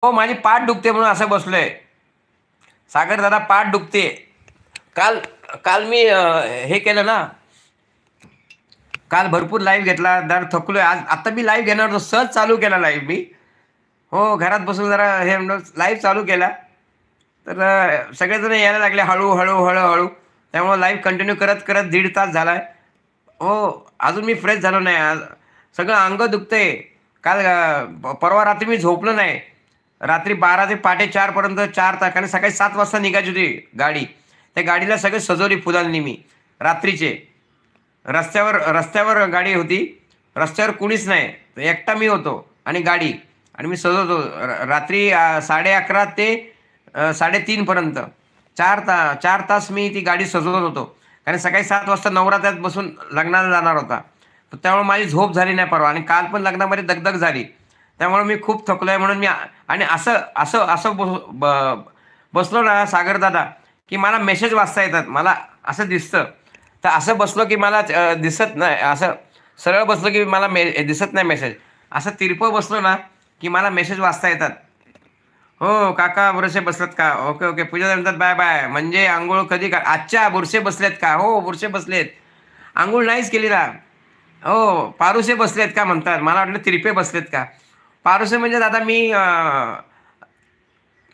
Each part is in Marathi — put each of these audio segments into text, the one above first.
हो, माझी पाठ दुखते म्हणून असं बसलोय. सागर दादा पाठ दुखते. काल काल मी हे केलं ना, काल भरपूर लाईव्ह घेतला. जरा थकलोय. आज आता मी लाईव्ह घेणार होतो. सहज चालू केला लाईव्ह मी. हो, घरात बसून जरा हे लाईव्ह चालू केला. तर सगळेजण यायला लागले हळू. त्यामुळे लाईव्ह कंटिन्यू करत दीड तास झालाय. हो, अजून मी फ्रेश झालो नाही. आज सगळं अंग दुखतंय. काल परवा रात्री मी झोपलो नाही. रात्री 12 ते पहाटे 4 पर्यंत 4 तास, कारण सकाळी 7 वाजता निघायची होती गाडी. त्या गाडीला सगळे सजवली फुलांनी मी रात्रीचे. रस्त्यावर गाडी होती. रस्त्यावर कुणीच नाही. एकटा मी होतो आणि गाडी. आणि मी सजवतो रात्री 11:30 ते 3:30 पर्यंत 4 तास मी ती गाडी सजवत होतो. कारण सकाळी 7 वाजता नवरा त्यात बसून लग्नाला जाणार होता. तर त्यामुळे माझी झोप झाली नाही परवा. आणि काल पण लग्नामध्ये दगदग झाली. त्यामुळे मी खूप थकलोय म्हणून मी आणि असं असं असं बसलो ना सागरदादा, की मला मेसेज वाचता येतात. मला असं दिसतं. तर असं बसलो की मला दिसत नाही. असं सरळ बसलो की मला दिसत नाही मेसेज. असं तिरपं बसलो ना की मला मेसेज वाचता येतात. हो, काका बुरसे बसलेत का? Okay okay. पूजा म्हणतात बाय बाय. म्हणजे अंघोळ कधी का? अच्छा, बुरसे बसलेत का? हो, बुरसे बसलेत. अंघोळ नाहीच केली ना. हो, पारुसे बसलेत का म्हणतात. मला वाटलं तिरपे बसलेत का? पारुसे म्हणजे दादा मी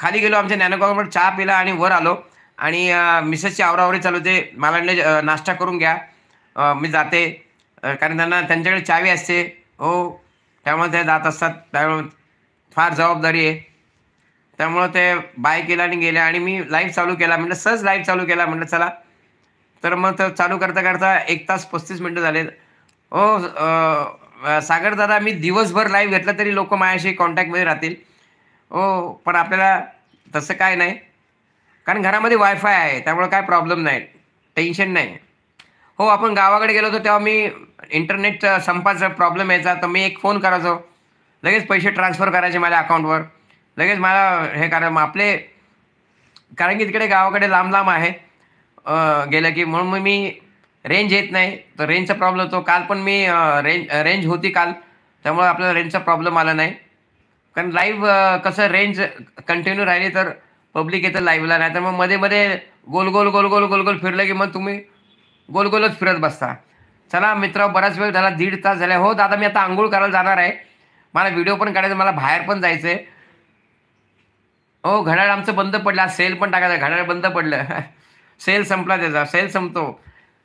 खाली गेलो, आमच्या ज्ञानोबाबरोबर चहा पिला आणि वर आलो. आणि मिसेसची आवराआवरी चालू होते. मला म्हणले नाश्ता करून घ्या. मी जाते. कारण त्यांच्याकडे चावी असते. हो, त्यामुळे ते जात असतात. त्यामुळे फार जबाबदारी आहे. त्यामुळं ते बाय केलं आणि गेल्या आणि मी लाईव्ह चालू केला. म्हटलं सहज लाईव्ह चालू केला. म्हटलं चला. तर मग तर चालू करता 1 तास 35 मिनिटं झाले. हो, सागर दादा मी दिवसभर लाईव्ह घेतला तरी लोकं माझ्याशी कॉन्टॅक्टमध्ये राहतील. हो, पण आपल्याला तसं काय नाही. कारण घरामध्ये वायफाय आहे. त्यामुळे काय प्रॉब्लेम नाही. टेन्शन नाही. हो, आपण गावाकडे गेलो होतो तेव्हा मी इंटरनेटचा संपाचा प्रॉब्लेम यायचा. तर मी एक फोन करायचो. लगेच पैसे ट्रान्सफर करायचे माझ्या अकाउंटवर. लगेच मला हे करा मग आपले, कारण की तिकडे गावाकडे लांब आहे. गेलं की म्हणून मग मी रेंज येत नाही. तर रेंजचा प्रॉब्लेम होतो. काल पण मी रेंज होती काल. त्यामुळे आपल्याला रेंजचा प्रॉब्लेम आला नाही. कारण लाईव्ह कसं रेंज कंटिन्यू राहिली तर पब्लिक येतं लाईव्हला. नाहीतर मग मध्ये गोल फिरलं की मग तुम्ही गोलच फिरत बसता. चला मित्र, बराच वेळ झाला. दीड तास झाला. हो दादा, मी आता अंघोळ करायला जाणार आहे. मला व्हिडिओ पण काढायचा. मला बाहेर पण जायचं आहे. हो, घड्याळ आमचं बंद पडलं. आज सेल पण टाकायचा. घड्याळ बंद पडलं. सेल संपला त्याचा. सेल संपतो.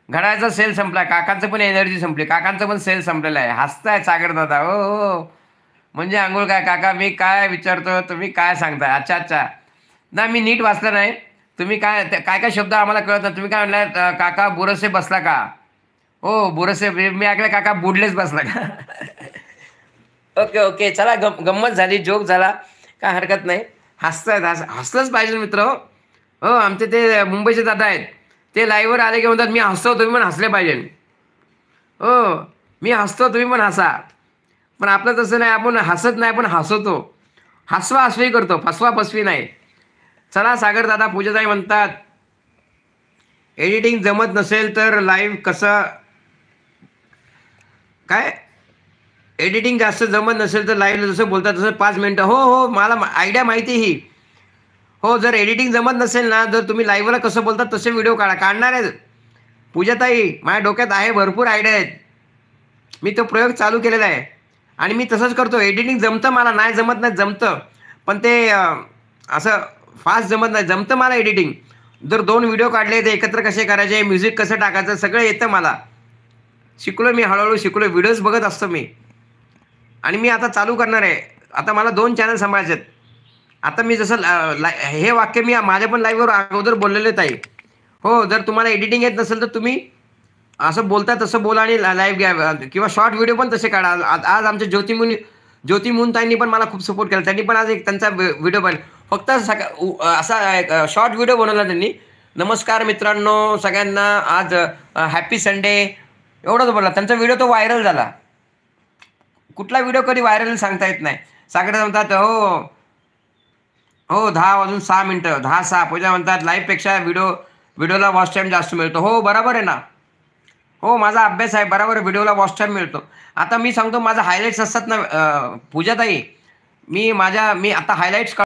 घड्याळाचा सेल संपला. काकांचं पण एनर्जी संपली. काकांचं पण सेल संपलेला आहे. हसताय सागर दादा. हो हो. म्हणजे अंघोळ काय काका, मी काय विचारतो तुम्ही काय सांगताय? अच्छा. नाही, मी नीट वाचलं नाही. तुम्ही काय काय शब्द आम्हाला कळत नाही. तुम्ही काय म्हणलात काका बुरसे बसला का? हो, बुरसे मी ऐकलं काका बुडलेच बसला का? ओके. चला, गंमत झाली, जोक झाला. काय हरकत नाही. हसतायत. हसलंच पाहिजे मित्र. हो हो, आमचे ते मुंबईचे दादा आहेत. ते लाईव्हवर आले की म्हणतात मी हसतो तुम्ही पण हसले पाहिजे. हो, मी हसतो तुम्ही पण हसा. पण आपलं तसं नाही. आपण हसत नाही, पण हसवतो. हसवा-हसवी करतो. फसवा-फसवी नाही. चला सागर दादा, पूजाताई म्हणतात एडिटिंग जमत नसेल तर लाईव्ह कसं काय? एडिटिंग जास्त जमत नसेल तर लाईव्हला जसं बोलतात तसं 5 मिनिटं. हो, मला आयडिया माहिती ही. हो, जर एडिटिंग जमत नसेल ना, जर तुम्ही लाईव्हला कसं बोलतात तसे व्हिडिओ काढणार आहेत. पूजाताई, माझ्या डोक्यात आहे, भरपूर आयडिया आहेत. मी तो प्रयोग चालू केलेला आहे. आणि मी तसंच करतो. एडिटिंग जमतं मला. नाही जमत नाही, जमतं. पण ते असं फास्ट जमत नाही. जमतं मला एडिटिंग. जर 2 व्हिडिओ काढले ते एकत्र कसे करायचे, म्युझिक कसं टाकायचं, सगळं येतं मला. शिकलो मी, हळूहळू शिकलो. व्हिडिओज बघत असतो मी. आणि मी आता चालू करणार आहे. आता मला 2 चॅनल सांभाळायचे आहेत. आता मी जसं हे वाक्य मी माझ्या पण लाईव्हवर अगोदर बोललेलं आहे. हो, जर तुम्हाला एडिटिंग येत नसेल तर तुम्ही असं बोलता तसं बोला आणि लाईव्ह घ्या किंवा शॉर्ट व्हिडिओ पण तसे काढा. आज आमच्या ज्योती मुनताईंनी पण मला खूप सपोर्ट केला. त्यांनी पण आज एक त्यांचा व्हिडिओ बनला. फक्त असा एक शॉर्ट व्हिडिओ बनवला त्यांनी. नमस्कार मित्रांनो सगळ्यांना, आज हॅपी संडे एवढंच बोलला. त्यांचा व्हिडिओ तो व्हायरल झाला. कुठला व्हिडिओ कधी व्हायरल सांगता येत नाही. सागर म्हणतात हो 10:06 10:06. पूजा म्हणतात लाईव्हपेक्षा व्हिडिओला वॉच टाईम जास्त मिळतो. हो, बरोबर आहे ना. हो, माझा अभ्यास आहे. बरोबर आहे. व्हिडिओला वॉच टाईम मिळतो. आता मी सांगतो माझा हायलाईट्स असतात ना पूजाताई, मी आता हायलाइट्स